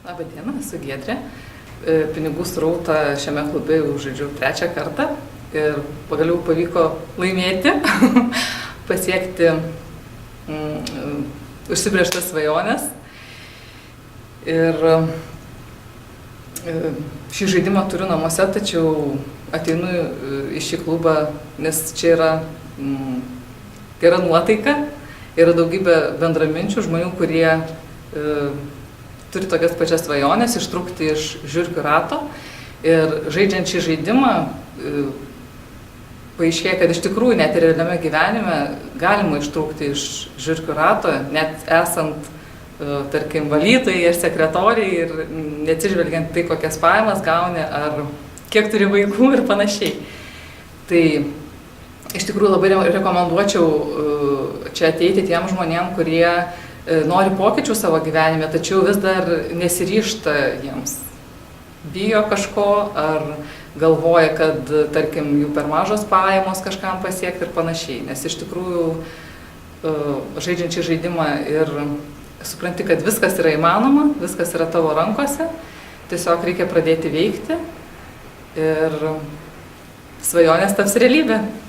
Labą dieną, esu Giedrė. Pinigų srautą šiame klube jau žaidžiu 3 kartą ir pagaliau pavyko laimėti, pasiekti užsibrėžtas svajonės. Ir šį žaidimą turiu namuose, tačiau ateinu į šį klubą, nes čia yra gera nuotaika, yra daugybė bendraminčių žmonių, kurie turi tokias pačias svajonės ištrūkti iš žiurkių rato. Ir žaidžiant šį žaidimą paaiškėja, kad iš tikrųjų net ir realiame gyvenime galima ištrūkti iš žiurkių rato, net esant, tarkim, valytojai ir sekretoriai ir neatsižvelgiant tai, kokias pajamas gauni ar kiek turi vaikų ir panašiai. Tai iš tikrųjų labai rekomenduočiau čia ateiti tiem žmonėm, kurie nori pokyčių savo gyvenime, tačiau vis dar nesiryžta jiems. Bijo kažko ar galvoja, kad, tarkim, jų per mažos pajamos kažkam pasiekti ir panašiai. Nes iš tikrųjų žaidžiant šį žaidimą ir supranti, kad viskas yra įmanoma, viskas yra tavo rankose, tiesiog reikia pradėti veikti ir svajonės taps realybė.